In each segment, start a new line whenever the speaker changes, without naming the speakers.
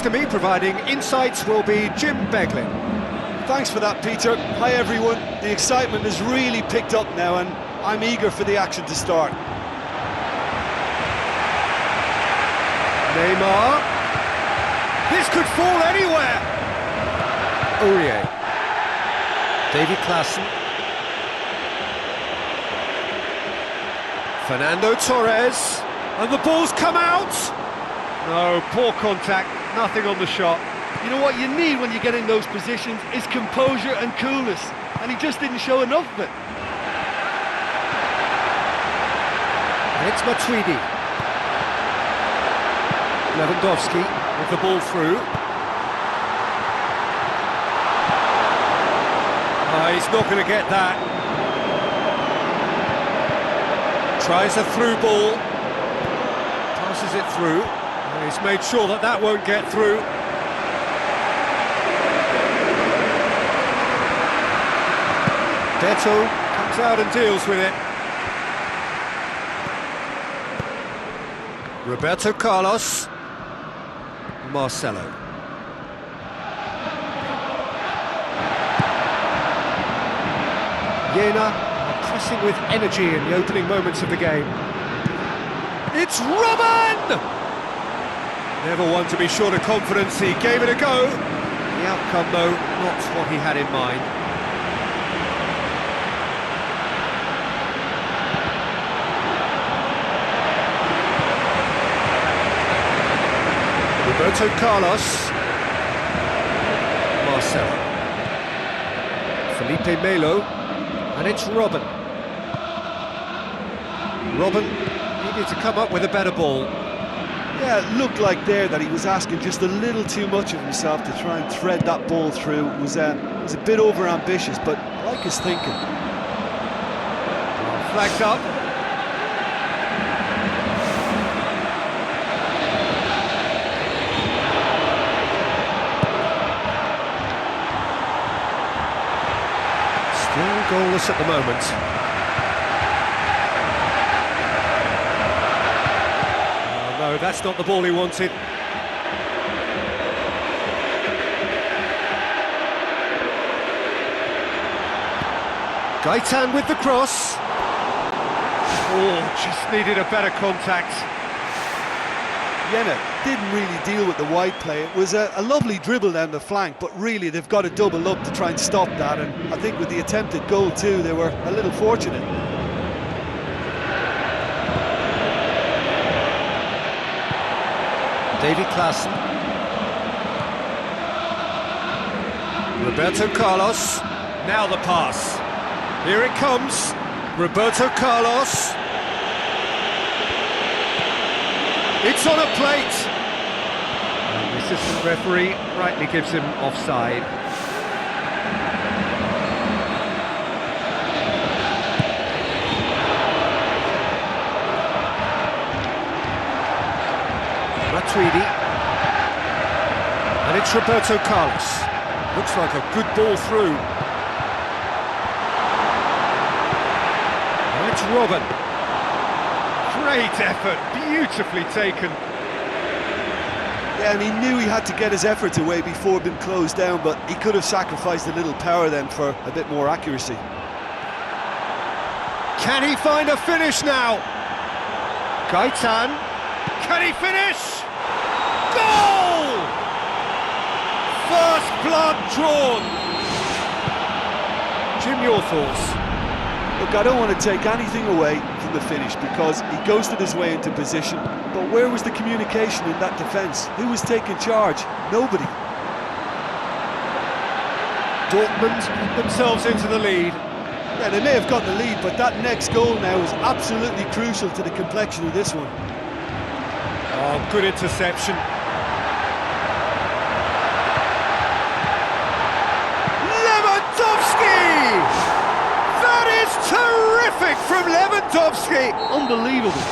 to me, providing insights will be Jim Beglin.
Thanks for that, Peter. Hi everyone. The excitement has really picked up now and I'm eager for the action to start.
Neymar. This could fall anywhere. Aurier. David Klaassen. Fernando Torres. And the ball's come out. No, poor contact, nothing on the shot.
You know what you need when you get in those positions is composure and coolness, and he just didn't show enough of it.
And it's Matuidi. Lewandowski with the ball through. He's not going to get that. Tries a through ball. Passes it through. He's made sure that that won't get through. Beto comes out and deals with it. Roberto Carlos. Marcelo. Jena are pressing with energy in the opening moments of the game. It's Robin! Never one to be short of confidence, he gave it a go. The outcome, though, not what he had in mind. Roberto Carlos. Marcelo. Felipe Melo. And it's Robin. Robin needed to come up with a better ball.
Yeah, it looked like there that he was asking just a little too much of himself to try and thread that ball through. It was a bit over-ambitious, but I like his thinking.
Flagged up. Still goalless at the moment. No, that's not the ball he wanted. Gaitan with the cross. Oh, just needed a better contact.
Jena didn't really deal with the wide play. It was a lovely dribble down the flank, but really they've got to double up to try and stop that, and I think with the attempted goal too, they were a little fortunate.
David Klaassen. Roberto Carlos. Now the pass. Here it comes. Roberto Carlos. It's on a plate. And the assistant referee rightly gives him offside. Matuidi. And it's Roberto Carlos. Looks like a good ball through. And it's Robin. Great effort, beautifully taken.
Yeah, and he knew he had to get his efforts away before being closed down, but he could have sacrificed a little power then for a bit more accuracy.
Can he find a finish now? Gaitan. Can he finish? Goal! First blood drawn. Jim, your thoughts?
Look, I don't want to take anything away from the finish because he ghosted his way into position, but where was the communication in that defence? Who was taking charge? Nobody.
Dortmund put themselves into the lead.
Yeah, they may have got the lead, but that next goal now is absolutely crucial to the complexion of this one.
Oh, good interception. Lewandowski! That is terrific from Lewandowski!
Unbelievable.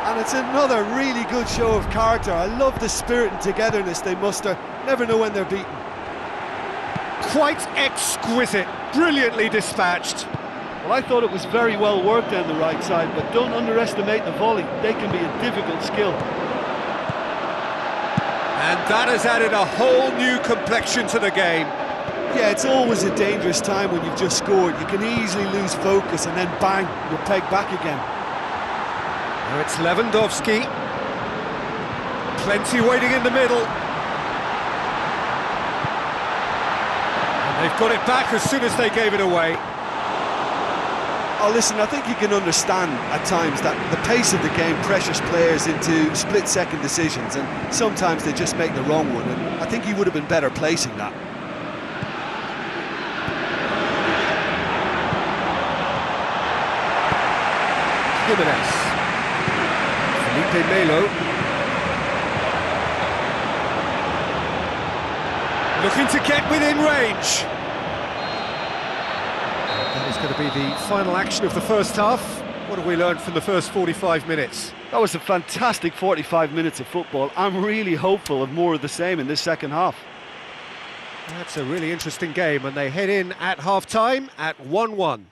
And it's another really good show of character. I love the spirit and togetherness they muster. Never know when they're beaten.
Quite exquisite, brilliantly dispatched.
Well, I thought it was very well worked down the right side, but don't underestimate the volley. They can be a difficult skill.
And that has added a whole new complexion to the game.
Yeah, it's always a dangerous time when you've just scored. You can easily lose focus and then bang, you're pegged back again.
Now it's Lewandowski. Plenty waiting in the middle. And they've got it back as soon as they gave it away.
Oh, listen, I think you can understand at times that the pace of the game pressures players into split-second decisions, and sometimes they just make the wrong one, and I think he would have been better placing that.
Jimenez. Felipe Melo. Looking to get within range. That is going to be the final action of the first half. What have we learned from the first 45 minutes?
That was a fantastic 45 minutes of football. I'm really hopeful of more of the same in this second half.
That's a really interesting game, and they head in at half-time at 1-1.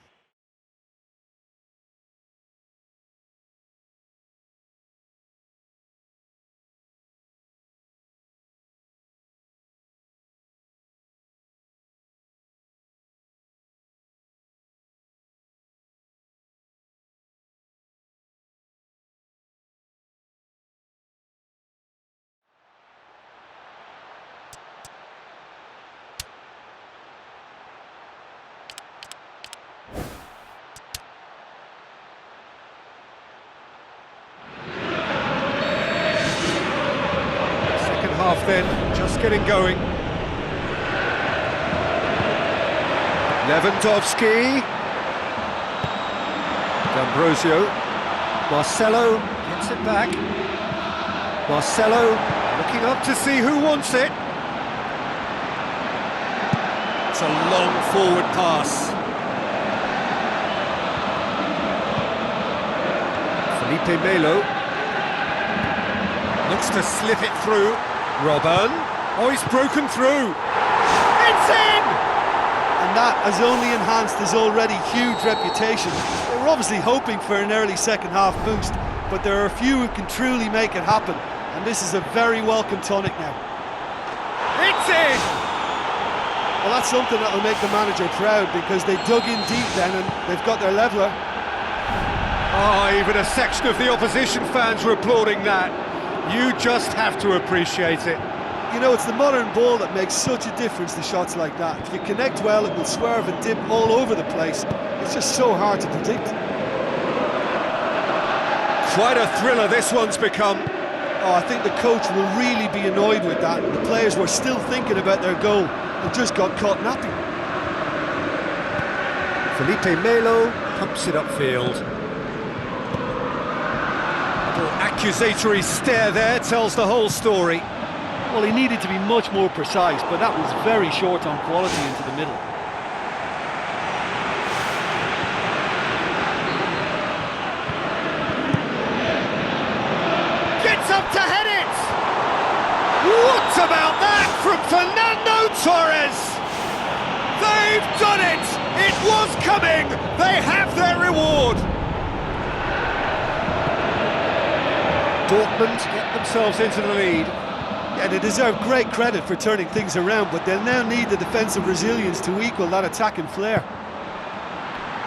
Half then, just getting going. Lewandowski. D'Ambrosio. Marcelo gets it back. Marcelo looking up to see who wants it. It's a long forward pass. Felipe Melo looks to slip it through. Robben. Oh, he's broken through. It's in!
And that has only enhanced his already huge reputation. They were obviously hoping for an early second half boost, but there are a few who can truly make it happen, and this is a very welcome tonic now.
It's in!
Well, that's something that will make the manager proud, because they dug in deep then and they've got their leveller.
Oh, even a section of the opposition fans were applauding that. You just have to appreciate it.
You know, it's the modern ball that makes such a difference to shots like that. If you connect well, it will swerve and dip all over the place. It's just so hard to predict.
Quite a thriller this one's become.
Oh, I think the coach will really be annoyed with that. The players were still thinking about their goal and just got caught napping.
Felipe Melo pumps it upfield. Accusatory stare there tells the whole story.
Well, he needed to be much more precise, but that was very short on quality into the middle.
Gets up to head it! What about that from Fernando Torres? They've done it! It was coming! They have their reward! Dortmund get themselves into the lead.
Yeah, they deserve great credit for turning things around, but they'll now need the defensive resilience to equal that attacking flair.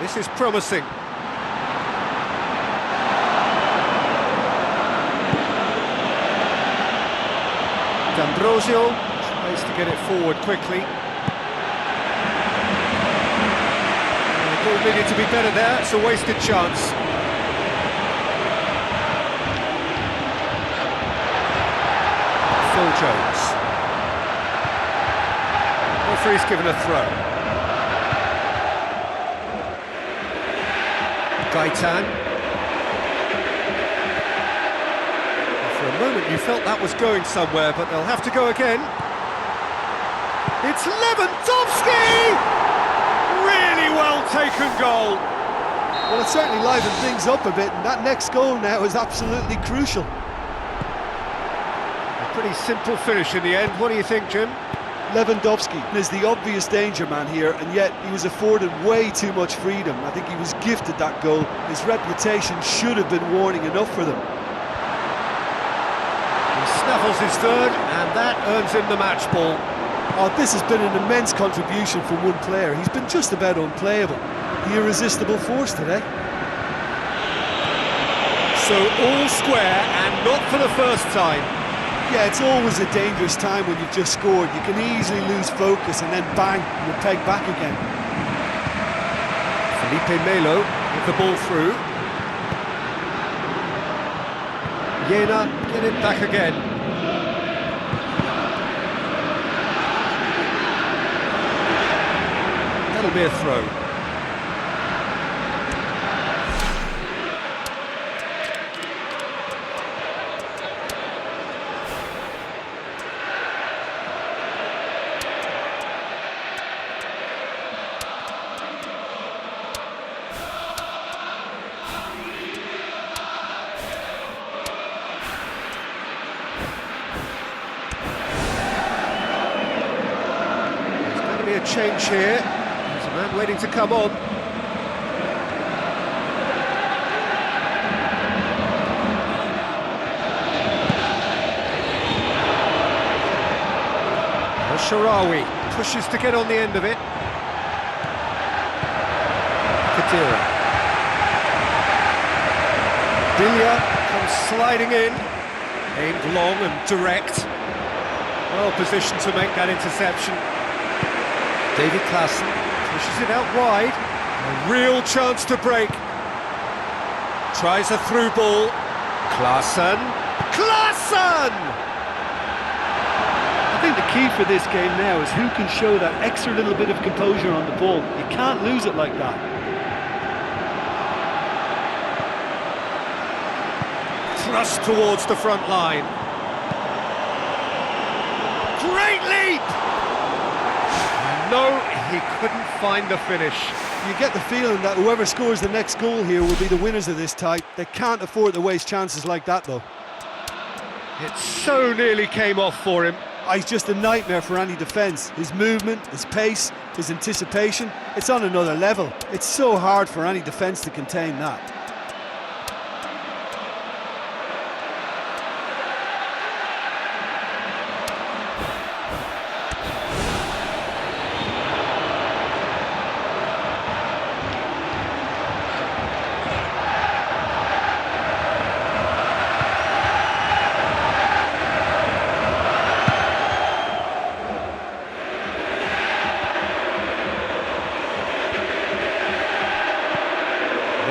This is promising. D'Ambrosio tries to get it forward quickly. The ball needed to be better there, it's a wasted chance. Phil Jones. Referee's given a throw. Gaitan. For a moment you felt that was going somewhere, but they'll have to go again. It's Lewandowski! Really well taken goal.
Well, it certainly livened things up a bit, and that next goal now is absolutely crucial.
Pretty simple finish in the end. What do you think, Jim?
Lewandowski is the obvious danger man here, and yet he was afforded way too much freedom. I think he was gifted that goal. His reputation should have been warning enough for them.
He scuffles his third, and that earns him the match ball.
Oh, this has been an immense contribution from one player. He's been just about unplayable. The irresistible force today.
So all square, and not for the first time.
Yeah, it's always a dangerous time when you've just scored. You can easily lose focus and then bang, you're pegged back again.
Felipe Melo with the ball through. Jena get it back again. That'll be a throw. Be a change here. There's a man waiting to come on. Sharawi pushes to get on the end of it. Kadira. Bilya comes sliding in, aimed long and direct. Well positioned to make that interception. David Klaassen pushes it out wide. A real chance to break. Tries a through ball. Klaassen. Klaassen!
I think the key for this game now is who can show that extra little bit of composure on the ball. You can't lose it like that.
Thrust towards the front line. Great leap! No, he couldn't find the finish.
You get the feeling that whoever scores the next goal here will be the winners of this tie. They can't afford to waste chances like that, though.
It so nearly came off for him.
He's just a nightmare for any defence. His movement, his pace, his anticipation, it's on another level. It's so hard for any defence to contain that.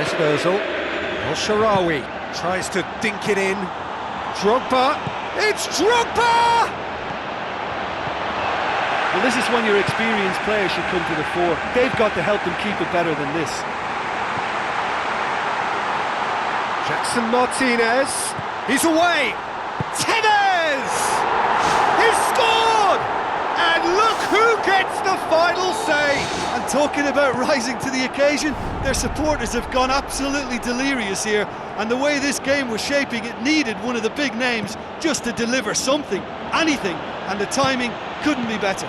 Disposal. Al-Sharawi tries to dink it in. Drogba. It's Drogba!
Well, this is when your experienced players should come to the fore. They've got to help them keep it better than this.
Jackson Martinez. He's away. Tevez! He's scored! And look who gets the final say!
And talking about rising to the occasion, their supporters have gone absolutely delirious here, and the way this game was shaping, it needed one of the big names just to deliver something, anything, and the timing couldn't be better.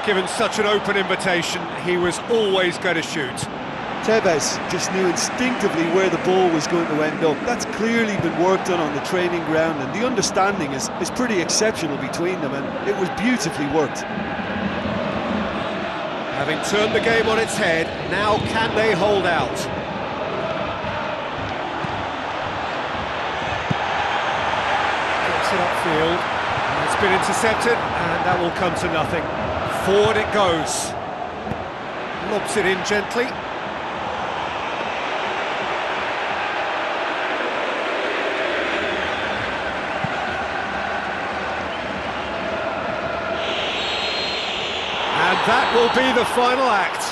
Given such an open invitation, he was always going to shoot.
Tevez just knew instinctively where the ball was going to end up. That's clearly been worked on the training ground, and the understanding is pretty exceptional between them, and it was beautifully worked.
Having turned the game on its head, now can they hold out? Gets it upfield, and it's been intercepted, and that will come to nothing. Forward it goes. Lobs it in gently. And that will be the final act.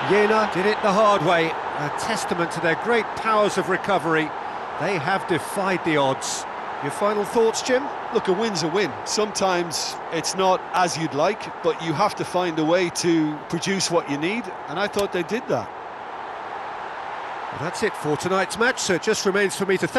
Jena did it the hard way, a testament to their great powers of recovery. They have defied the odds. Your final thoughts, Jim?
Look, a win's a win. Sometimes it's not as you'd like, but you have to find a way to produce what you need, and I thought they did that.
Well, that's it for tonight's match, so it just remains for me to thank